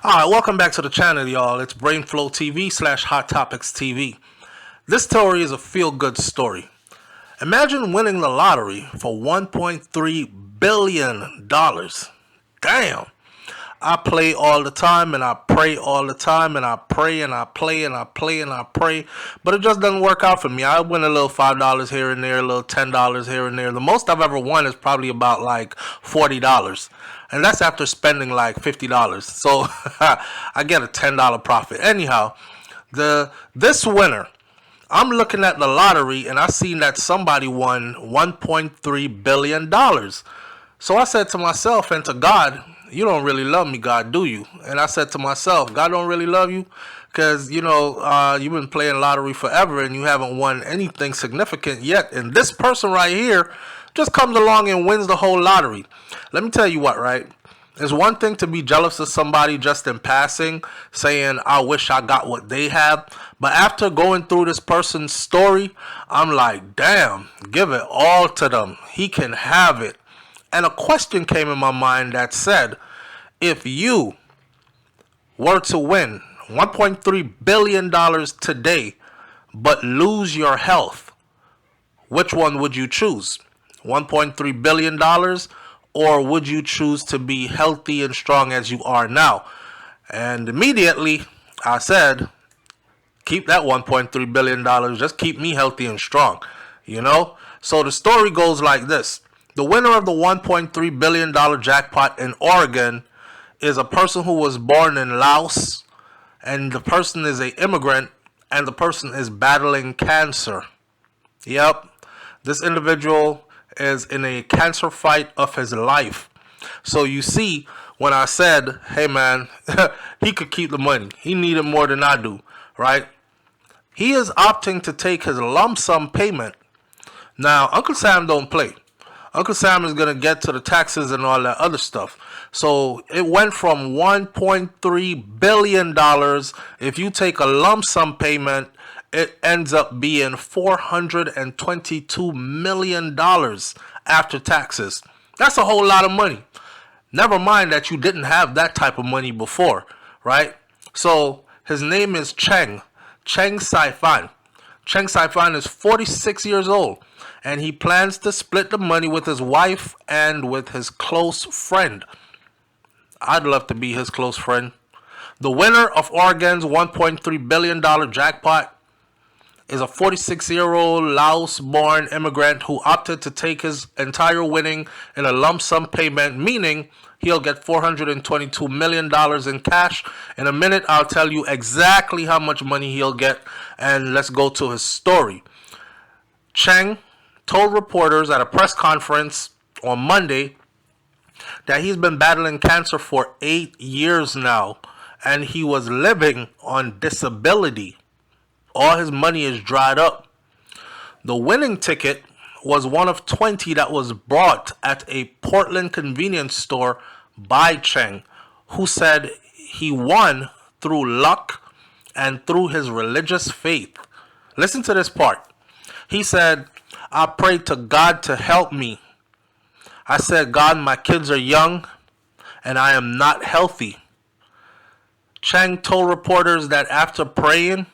Alright, welcome back to the channel, y'all. It's BrainFLoTv / Hot Topics TV. This story is a feel-good story. Imagine winning the lottery for $1.3 billion. Damn. I play all the time and I pray all the time and I pray and I play and I play and I pray, but it just doesn't work out for me. I win a little $5 here and there, a little $10 here and there. The most I've ever won is probably about like $40. And that's after spending like $50. So I get a $10 profit. Anyhow, this winter, I'm looking at the lottery and I seen that somebody won $1.3 billion. So I said to myself and to God, you don't really love me, God, do you? And I said to myself, God don't really love you? Because, you've been playing lottery forever and you haven't won anything significant yet. And this person right here just comes along and wins the whole lottery. Let me tell you what, right? It's one thing to be jealous of somebody just in passing, saying, I wish I got what they have. But after going through this person's story, I'm like, damn, give it all to them. He can have it. And a question came in my mind that said, if you were to win $1.3 billion today, but lose your health, which one would you choose? $1.3 billion, or would you choose to be healthy and strong as you are now? And immediately I said, keep that $1.3 billion, just keep me healthy and strong, So the story goes like this. The winner of the $1.3 billion jackpot in Oregon is a person who was born in Laos, and the person is an immigrant, and the person is battling cancer. Yep, this individual is in a cancer fight of his life. So you see, when I said, hey man, he could keep the money. He needed more than I do, right? He is opting to take his lump sum payment. Now, Uncle Sam don't play. Uncle Sam is going to get to the taxes and all that other stuff. So it went from $1.3 billion. If you take a lump sum payment, it ends up being $422 million after taxes. That's a whole lot of money. Never mind that you didn't have that type of money before, right? So his name is Cheng Saifan. Cheng Saifan is 46 years old, and he plans to split the money with his wife and with his close friend. I'd love to be his close friend. The winner of Oregon's $1.3 billion jackpot is a 46-year-old Laos-born immigrant who opted to take his entire winning in a lump sum payment, meaning he'll get $422 million in cash. In a minute, I'll tell you exactly how much money he'll get, and let's go to his story. Cheng told reporters at a press conference on Monday that he's been battling cancer for 8 years now, and he was living on disability. All his money is dried up. The winning ticket was one of 20 that was bought at a Portland convenience store by Cheng, who said he won through luck and through his religious faith. Listen to this part. He said, I prayed to God to help me. I said, God, my kids are young and I am not healthy. Cheng told reporters that after praying,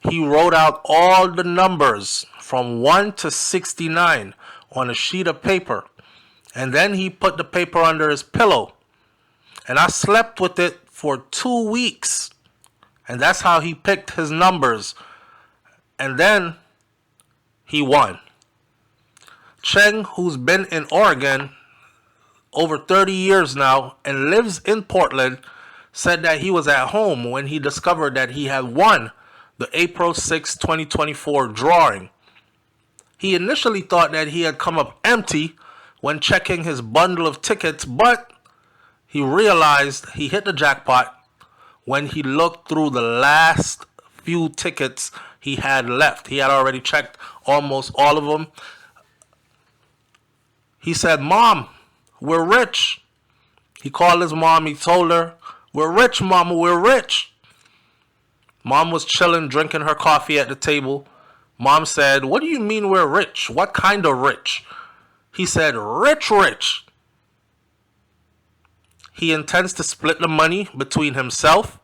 he wrote out all the numbers from 1 to 69 on a sheet of paper. And then he put the paper under his pillow. And I slept with it for 2 weeks. And that's how he picked his numbers. And then he won. Cheng, who's been in Oregon over 30 years now and lives in Portland, said that he was at home when he discovered that he had won the April 6, 2024 drawing. He initially thought that he had come up empty when checking his bundle of tickets, but he realized he hit the jackpot when he looked through the last few tickets he had left. He had already checked almost all of them. He said, Mom, we're rich. He called his mom. He told her, we're rich, Mama, we're rich. Mom was chilling, drinking her coffee at the table. Mom said, what do you mean we're rich? What kind of rich? He said, rich, rich. he intends to split the money between himself,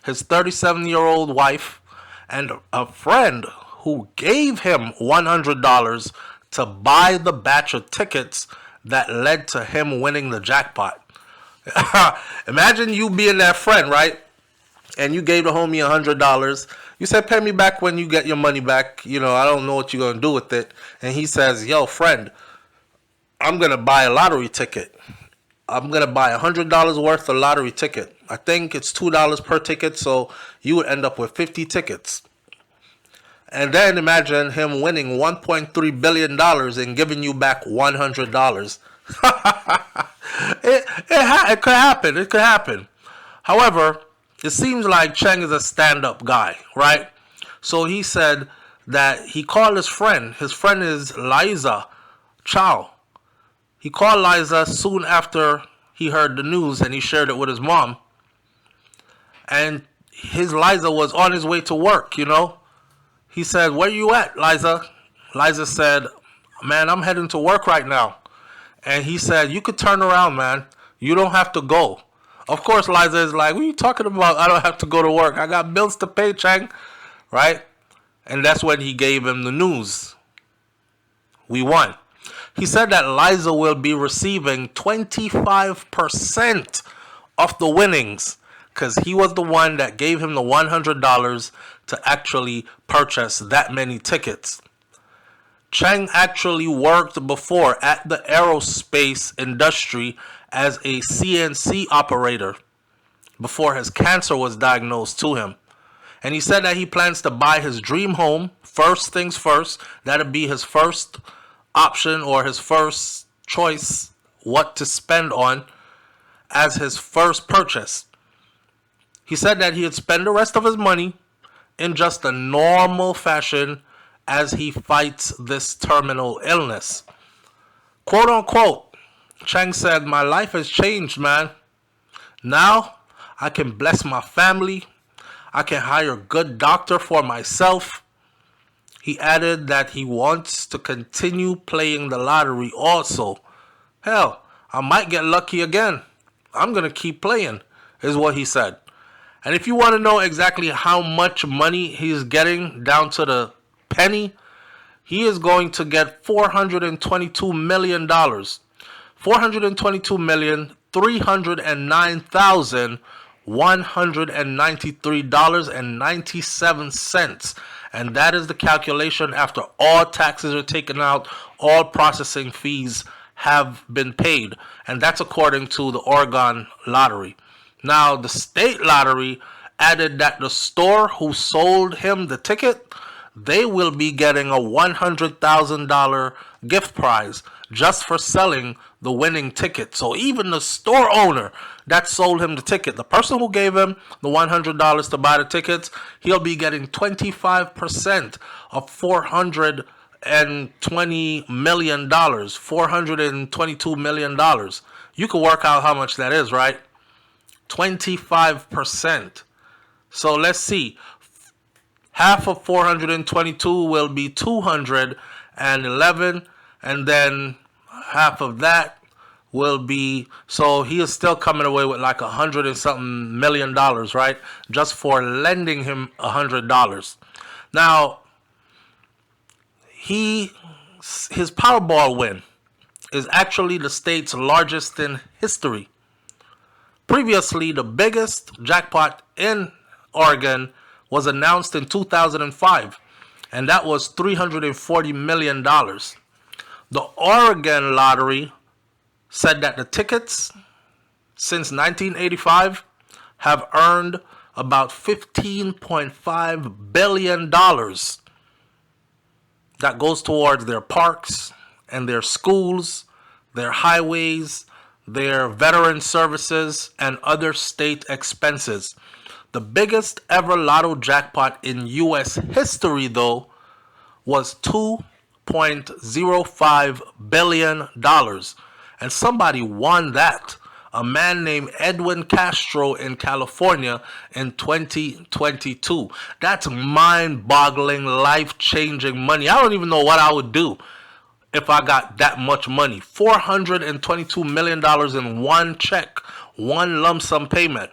his 37-year-old wife, and a friend who gave him $100 to buy the batch of tickets that led to him winning the jackpot. Imagine you being that friend, right? And you gave the homie $100. You said, pay me back when you get your money back. You know, I don't know what you're going to do with it. And he says, yo, friend, I'm going to buy a lottery ticket. I'm going to buy $100 worth of lottery ticket. I think it's $2 per ticket, so you would end up with 50 tickets. And then imagine him winning $1.3 billion and giving you back $100. It could happen. It could happen. However, it seems like Cheng is a stand-up guy, right? So he said that he called his friend. His friend is Liza Chow. He called Liza soon after he heard the news, and he shared it with his mom. And his Liza was on his way to work, you know. He said, where you at, Liza? Liza said, man, I'm heading to work right now. And he said, you could turn around, man. You don't have to go. Of course, Liza is like, what are you talking about? I don't have to go to work. I got bills to pay, Cheng. Right? And that's when he gave him the news. We won. He said that Liza will be receiving 25% of the winnings because he was the one that gave him the $100 to actually purchase that many tickets. Cheng actually worked before at the aerospace industry as a CNC operator before his cancer was diagnosed to him. And he said that he plans to buy his dream home, first things first. That'd be his first option or his first choice, what to spend on as his first purchase. He said that he'd spend the rest of his money in just a normal fashion as he fights this terminal illness. Quote unquote, Cheng said, my life has changed, man. Now I can bless my family. I can hire a good doctor for myself. He added that he wants to continue playing the lottery also. Hell, I might get lucky again. I'm going to keep playing, is what he said. And if you want to know exactly how much money he's getting down to the penny, he is going to get $422 million. $422,309,193.97. And that is the calculation after all taxes are taken out, all processing fees have been paid. And that's according to the Oregon lottery. Now, the state lottery added that the store who sold him the ticket, they will be getting a $100,000 gift prize just for selling the winning ticket. So even the store owner that sold him the ticket, the person who gave him the $100 to buy the tickets, he'll be getting 25% of $420 million, $422 million. You can work out how much that is, right? 25%. So let's see. Half of 422 will be 211, and then half of that will be, so he is still coming away with like $100 and something million, right? Just for lending him $100. Now, his Powerball win is actually the state's largest in history. Previously, the biggest jackpot in Oregon was announced in 2005, and that was $340 million. The Oregon lottery said that the tickets since 1985 have earned about $15.5 billion. That goes towards their parks and their schools, their highways, their veteran services, and other state expenses. The biggest ever lotto jackpot in U.S. history, though, was $2.05 billion. And somebody won that. A man named Edwin Castro in California in 2022. That's mind-boggling, life-changing money. I don't even know what I would do if I got that much money. $422 million in one check, one lump sum payment.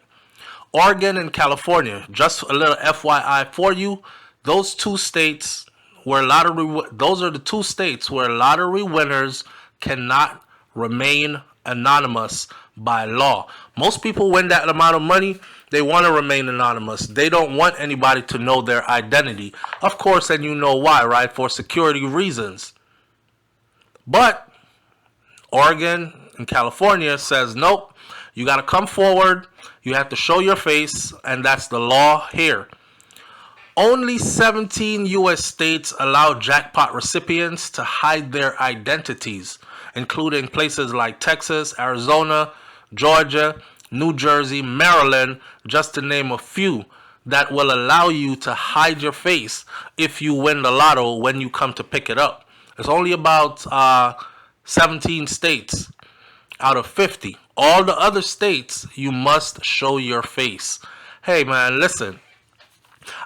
Oregon and California, just a little FYI for you, those are the 2 states where lottery winners cannot remain anonymous by law. Most people win that amount of money, they want to remain anonymous. They don't want anybody to know their identity. Of course, and you know why, right? For security reasons. But Oregon and California says, nope, you got to come forward, you have to show your face, and that's the law here. Only 17 U.S. states allow jackpot recipients to hide their identities, including places like Texas, Arizona, Georgia, New Jersey, Maryland, just to name a few, that will allow you to hide your face if you win the lotto when you come to pick it up. It's only about 17 states out of 50. All the other states, you must show your face. Hey man, listen,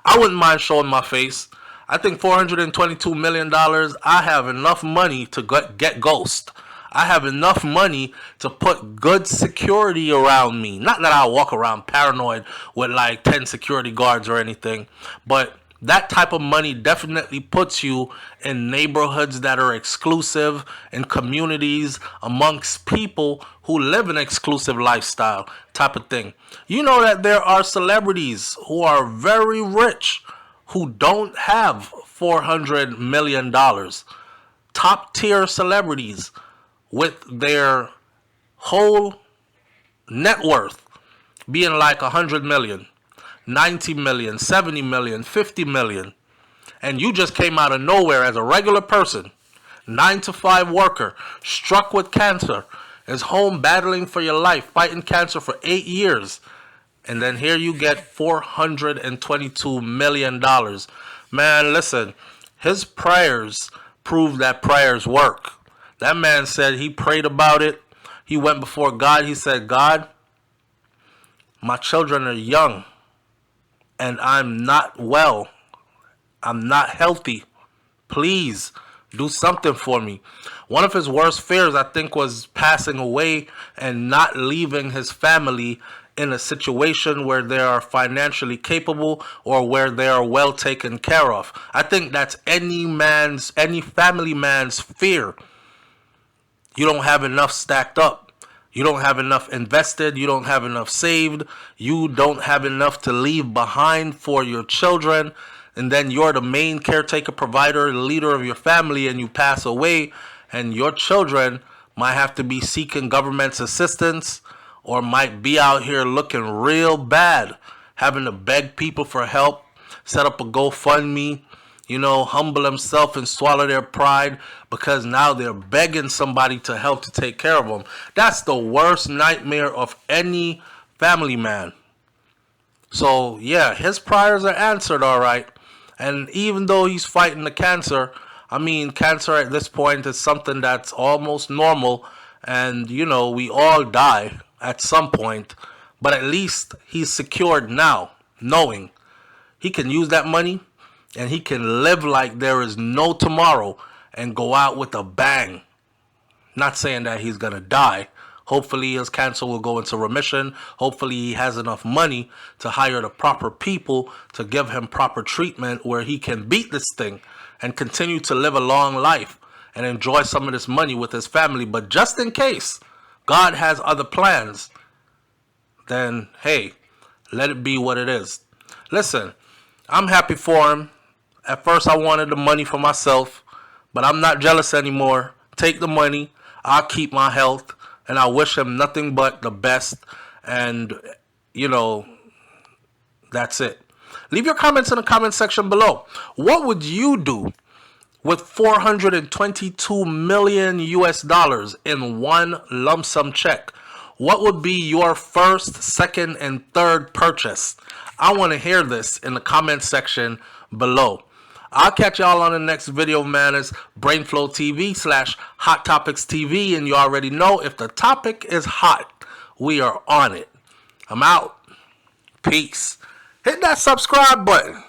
I wouldn't mind showing my face. I think $422 million, I have enough money to get Ghost. I have enough money to put good security around me. Not that I walk around paranoid with like 10 security guards or anything, but that type of money definitely puts you in neighborhoods that are exclusive, in communities amongst people who live an exclusive lifestyle type of thing. You know that there are celebrities who are very rich who don't have $400 million. Top tier celebrities with their whole net worth being like 100 million, 90 million, 70 million, 50 million. And you just came out of nowhere as a regular person, 9-to-5 worker, struck with cancer, is home battling for your life, fighting cancer for 8 years. And then here you get $422 million. Man, listen, his prayers prove that prayers work. That man said he prayed about it. He went before God. He said, God, my children are young and I'm not well. I'm not healthy. Please do something for me. One of his worst fears, I think, was passing away and not leaving his family in a situation where they are financially capable or where they are well taken care of. I think that's any family man's fear. You don't have enough stacked up. You don't have enough invested. You don't have enough saved. You don't have enough to leave behind for your children. And then you're the main caretaker, provider, leader of your family, and you pass away, and your children might have to be seeking government's assistance or might be out here looking real bad, having to beg people for help, set up a GoFundMe, humble themselves and swallow their pride because now they're begging somebody to help to take care of them. That's the worst nightmare of any family man. So, yeah, his prayers are answered, all right. And even though he's fighting the cancer, cancer at this point is something that's almost normal. And, we all die at some point. But at least he's secured now, knowing he can use that money and he can live like there is no tomorrow and go out with a bang. Not saying that he's going to die. Hopefully his cancer will go into remission. Hopefully he has enough money to hire the proper people to give him proper treatment where he can beat this thing and continue to live a long life and enjoy some of this money with his family. But just in case God has other plans, then hey, let it be what it is. Listen, I'm happy for him. At first I wanted the money for myself, but I'm not jealous anymore. Take the money. I'll keep my health. And I wish him nothing but the best. And, that's it. Leave your comments in the comment section below. What would you do with $422 million US in one lump sum check? What would be your first, second, and third purchase? I want to hear this in the comment section below. I'll catch y'all on the next video, man. It's BrainFLoTv / Topics TV. And you already know, if the topic is hot, we are on it. I'm out. Peace. Hit that subscribe button.